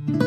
여러분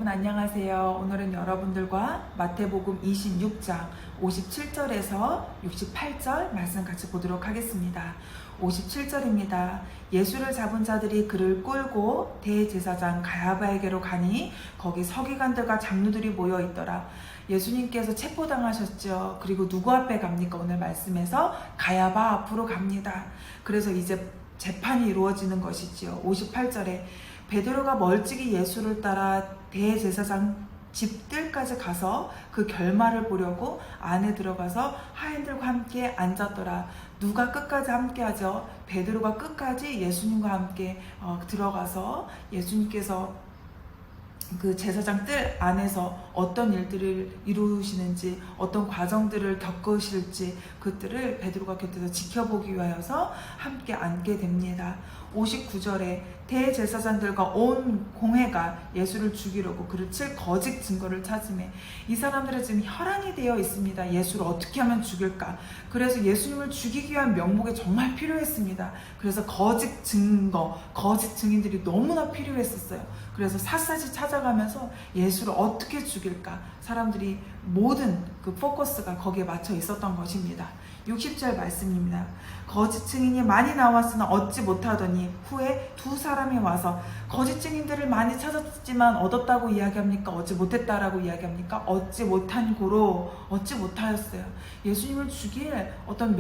안녕하세요. 오늘은 여러분들과 마태복음 26장 57절에서 68절 말씀 같이 보도록 하겠습니다. 57절입니다. 예수를 잡은 자들이 그를 끌고 대제사장 가야바에게로 가니 거기 서기관들과 장로들이 모여 있더라. 예수님께서 체포당하셨죠. 그리고 누구 앞에 갑니까? 오늘 말씀에서 가야바 앞으로 갑니다. 그래서 이제 재판이 이루어지는 것이지요. 58절에 베드로가 멀찍이 예수를 따라 대제사장 집들까지 가서 그 결말을 보려고 안에 들어가서 하인들과 함께 앉았더라. 누가 끝까지 함께하죠? 베드로가 끝까지 예수님과 함께 들어가서 예수님께서 그 제사장 뜰 안에서 어떤 일들을 이루시는지, 어떤 과정들을 겪으실지 그들을 베드로가 곁에서 지켜보기 위하여서 함께 앉게 됩니다. 59절에 대제사장들과 온 공회가 예수를 죽이려고 그를 칠 거짓 증거를 찾으며, 이 사람들은 지금 혈안이 되어 있습니다. 예수를 어떻게 하면 죽일까? 그래서 예수님을 죽이기 위한 명목이 정말 필요했습니다. 그래서 거짓 증거, 거짓 증인들이 너무나 필요했었어요. 그래서 샅샅이 찾아가면서 예수를 어떻게 죽일까? 사람들이 모든 그 포커스가 거기에 맞춰 있었던 것입니다. 60절 말씀입니다. 거짓 증인이 많이 나왔으나 얻지 못하더니 후에 두 사람이 와서, 거짓 증인들을 많이 찾았지만 얻었다고 이야기합니까? 얻지 못했다라고 이야기합니까? 얻지 못한 고로 얻지 못하였어요. 예수님을 죽일 어떤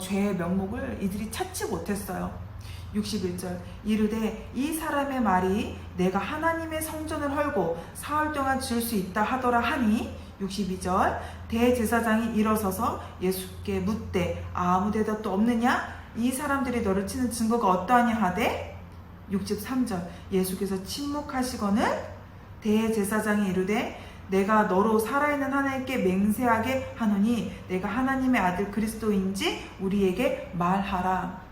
죄의 명목을 이들이 찾지 못했어요. 61절 이르되 이 사람의 말이 내가 하나님의 성전을 헐고 사흘 동안 지을 수 있다 하더라 하니, 62절 대제사장이 일어서서 예수께 묻되 아무 대답도 없느냐? 이 사람들이 너를 치는 증거가 어떠하냐 하되, 63절 예수께서 침묵하시거늘 대제사장이 이르되 내가 너로 살아있는 하나님께 맹세하게 하노니 내가 하나님의 아들 그리스도인지 우리에게 말하라.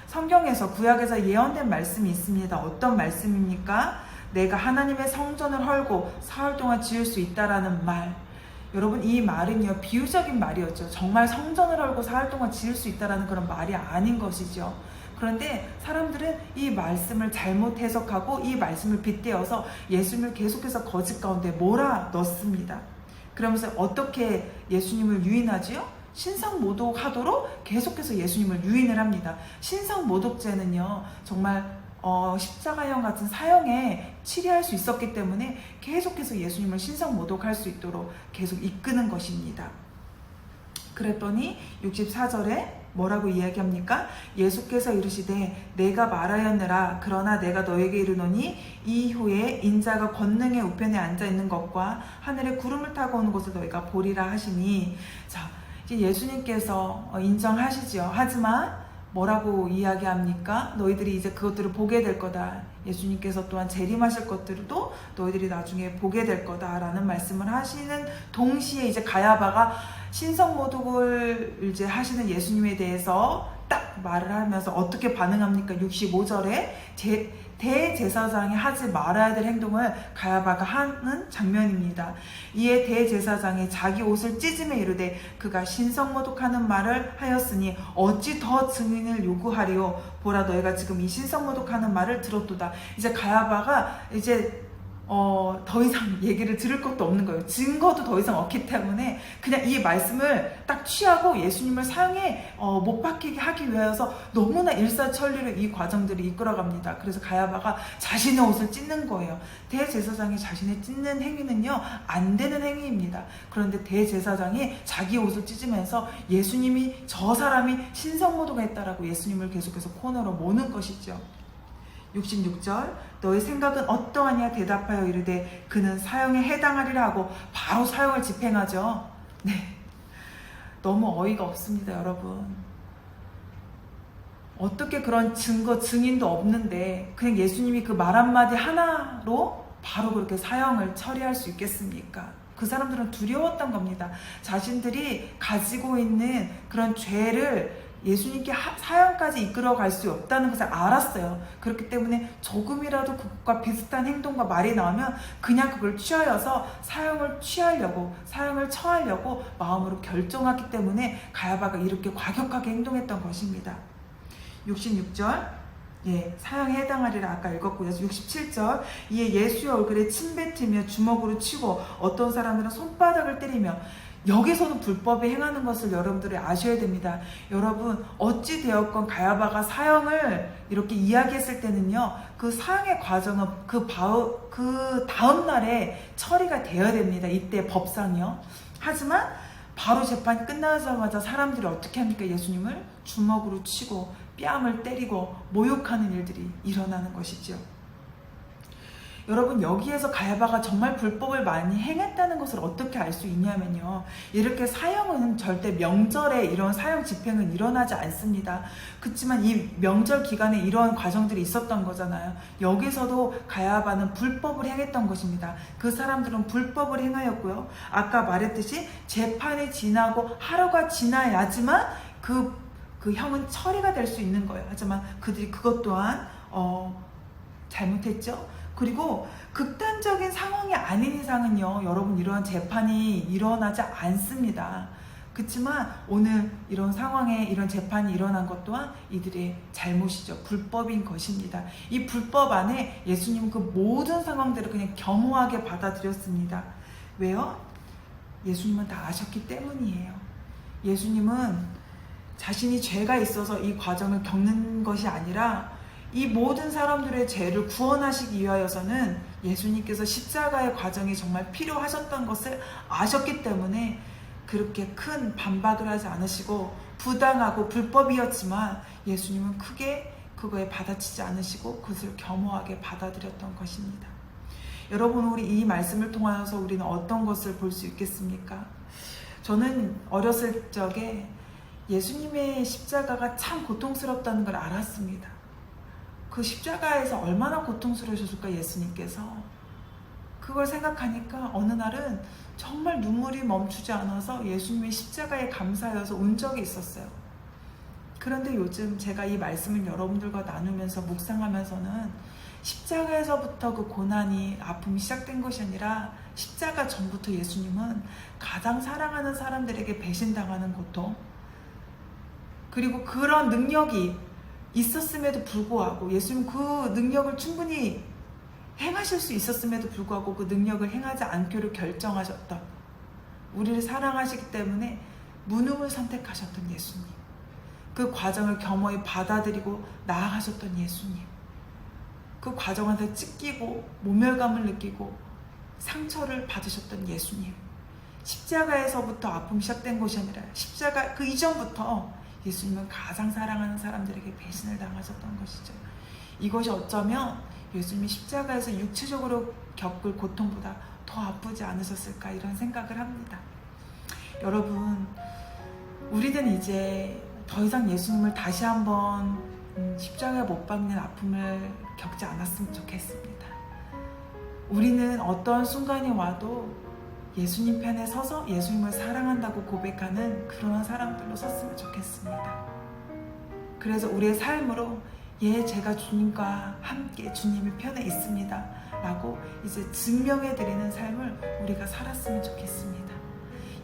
성경에서 구약에서 예언된 말씀이 있습니다. 어떤 말씀입니까? 내가 하나님의 성전을 헐고 사흘 동안 지을 수 있다라는 말. 여러분, 이 말은요 비유적인 말이었죠. 정말 성전을 헐고 사흘 동안 지을 수 있다라는 그런 말이 아닌 것이죠. 그런데 사람들은 이 말씀을 잘못 해석하고 이 말씀을 빗대어서 예수님을 계속해서 거짓 가운데 몰아넣습니다. 그러면서 어떻게 예수님을 유인하지요? 신성모독하도록 계속해서 예수님을 유인을 합니다. 신성모독죄는요 정말 십자가형 같은 사형에 치리할 수 있었기 때문에 계속해서 예수님을 신성모독할 수 있도록 계속 이끄는 것입니다. 그랬더니 64절에 뭐라고 이야기합니까? 예수께서 이르시되 내가 말하였느라 그러나 내가 너에게 이르노니 이후에 인자가 권능의 우편에 앉아있는 것과 하늘에 구름을 타고 오는 것을 너희가 보리라 하시니, 자 이제 예수님께서 인정하시죠. 하지만 뭐라고 이야기합니까? 너희들이 이제 그것들을 보게 될 거다. 예수님께서 또한 재림하실 것들도 너희들이 나중에 보게 될 거다라는 말씀을 하시는 동시에 이제 가야바가 신성모독을 이제 하시는 예수님에 대해서 딱 말을 하면서 어떻게 반응합니까? 65절에 대제사장이 하지 말아야 될 행동을 가야바가 하는 장면입니다. 이에 대제사장이 자기 옷을 찢으며 이르되 그가 신성모독하는 말을 하였으니 어찌 더 증인을 요구하리요? 보라, 너희가 지금 이 신성모독하는 말을 들었도다. 이제 가야바가 이제 더 이상 얘기를 들을 것도 없는 거예요. 증거도 더 이상 없기 때문에 그냥 이 말씀을 딱 취하고 예수님을 사형에 못 박히게 하기 위해서 너무나 일사천리로 이 과정들이 이끌어갑니다. 그래서 가야바가 자신의 옷을 찢는 거예요. 대제사장이 자신의 찢는 행위는요 안 되는 행위입니다. 그런데 대제사장이 자기 옷을 찢으면서 예수님이 저 사람이 신성모독했다라고 예수님을 계속해서 코너로 모는 것이죠. 66절 너희 생각은 어떠하냐 대답하여 이르되 그는 사형에 해당하리라 하고 바로 사형을 집행하죠. 네, 너무 어이가 없습니다. 여러분, 어떻게 그런 증거 증인도 없는데 그냥 예수님이 그 말 한마디 하나로 바로 그렇게 사형을 처리할 수 있겠습니까? 그 사람들은 두려웠던 겁니다. 자신들이 가지고 있는 그런 죄를 예수님께 사형까지 이끌어 갈 수 없다는 것을 알았어요. 그렇기 때문에 조금이라도 그것과 비슷한 행동과 말이 나오면 그냥 그걸 취하여서 사형을 처하려고 마음으로 결정하기 때문에 가야바가 이렇게 과격하게 행동했던 것입니다. 66절 사형에 해당하리라 아까 읽었고요. 67절 이에 예수의 얼굴에 침 뱉으며 주먹으로 치고 어떤 사람들은 손바닥을 때리며 여기서도 불법에 행하는 것을 여러분들이 아셔야 됩니다. 여러분 어찌 되었건 가야바가 사형을 이렇게 이야기했을 때는요. 그 사형의 과정은 그 다음 날에 처리가 되어야 됩니다. 이때 법상이요. 하지만 바로 재판이 끝나자마자 사람들이 어떻게 합니까? 예수님을 주먹으로 치고 뺨을 때리고 모욕하는 일들이 일어나는 것이죠. 여러분 여기에서 가야바가 정말 불법을 많이 행했다는 것을 어떻게 알 수 있냐면요. 이렇게 사형은 절대 명절에 이런 사형 집행은 일어나지 않습니다. 그렇지만 이 명절 기간에 이러한 과정들이 있었던 거잖아요. 여기서도 가야바는 불법을 행했던 것입니다. 그 사람들은 불법을 행하였고요. 아까 말했듯이 재판이 지나고 하루가 지나야지만 그 형은 처리가 될 수 있는 거예요. 하지만 그들이 그것 또한 잘못했죠. 그리고 극단적인 상황이 아닌 이상은요, 여러분 이러한 재판이 일어나지 않습니다. 그렇지만 오늘 이런 상황에 이런 재판이 일어난 것 또한 이들의 잘못이죠. 불법인 것입니다. 이 불법 안에 예수님은 그 모든 상황들을 그냥 겸허하게 받아들였습니다. 왜요? 예수님은 다 아셨기 때문이에요. 예수님은 자신이 죄가 있어서 이 과정을 겪는 것이 아니라 이 모든 사람들의 죄를 구원하시기 위하여서는 예수님께서 십자가의 과정이 정말 필요하셨던 것을 아셨기 때문에 그렇게 큰 반박을 하지 않으시고 부당하고 불법이었지만 예수님은 크게 그거에 받아치지 않으시고 그것을 겸허하게 받아들였던 것입니다. 여러분 우리 이 말씀을 통하여서 우리는 어떤 것을 볼 수 있겠습니까? 저는 어렸을 적에 예수님의 십자가가 참 고통스럽다는 걸 알았습니다. 그 십자가에서 얼마나 고통스러우셨을까 예수님께서. 그걸 생각하니까 어느 날은 정말 눈물이 멈추지 않아서 예수님의 십자가에 감사하여서 운 적이 있었어요. 그런데 요즘 제가 이 말씀을 여러분들과 나누면서 묵상하면서는 십자가에서부터 그 고난이 아픔이 시작된 것이 아니라 십자가 전부터 예수님은 가장 사랑하는 사람들에게 배신당하는 고통, 그리고 그런 능력이 있었음에도 불구하고 예수님 그 능력을 충분히 행하실 수 있었음에도 불구하고 그 능력을 행하지 않기로 결정하셨던, 우리를 사랑하시기 때문에 무능을 선택하셨던 예수님, 그 과정을 겸허히 받아들이고 나아가셨던 예수님, 그 과정에서 찢기고 모멸감을 느끼고 상처를 받으셨던 예수님, 십자가에서부터 아픔이 시작된 것이 아니라 십자가 그 이전부터 예수님은 가장 사랑하는 사람들에게 배신을 당하셨던 것이죠. 이것이 어쩌면 예수님이 십자가에서 육체적으로 겪을 고통보다 더 아프지 않으셨을까 이런 생각을 합니다. 여러분 우리는 이제 더 이상 예수님을 다시 한번 십자가에 못 박는 아픔을 겪지 않았으면 좋겠습니다. 우리는 어떠한 순간이 와도 예수님 편에 서서 예수님을 사랑한다고 고백하는 그런 사람들로 섰으면 좋겠습니다. 그래서 우리의 삶으로 제가 주님과 함께 주님의 편에 있습니다 라고 이제 증명해드리는 삶을 우리가 살았으면 좋겠습니다.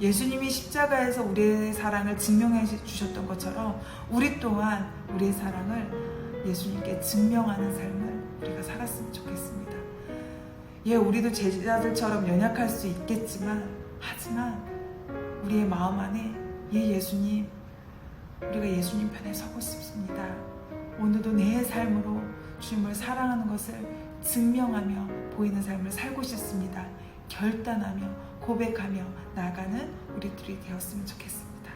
예수님이 십자가에서 우리의 사랑을 증명해 주셨던 것처럼 우리 또한 우리의 사랑을 예수님께 증명하는 삶을 우리가 살았으면 좋겠습니다. 우리도 제자들처럼 연약할 수 있겠지만 하지만 우리의 마음 안에 예수님, 우리가 예수님 편에 서고 싶습니다. 오늘도 내 삶으로 주님을 사랑하는 것을 증명하며 보이는 삶을 살고 싶습니다. 결단하며 고백하며 나아가는 우리들이 되었으면 좋겠습니다.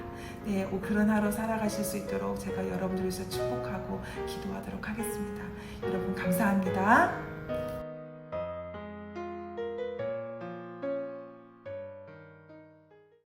그런 하루 살아가실 수 있도록 제가 여러분들을 위해서 축복하고 기도하도록 하겠습니다. 여러분 감사합니다.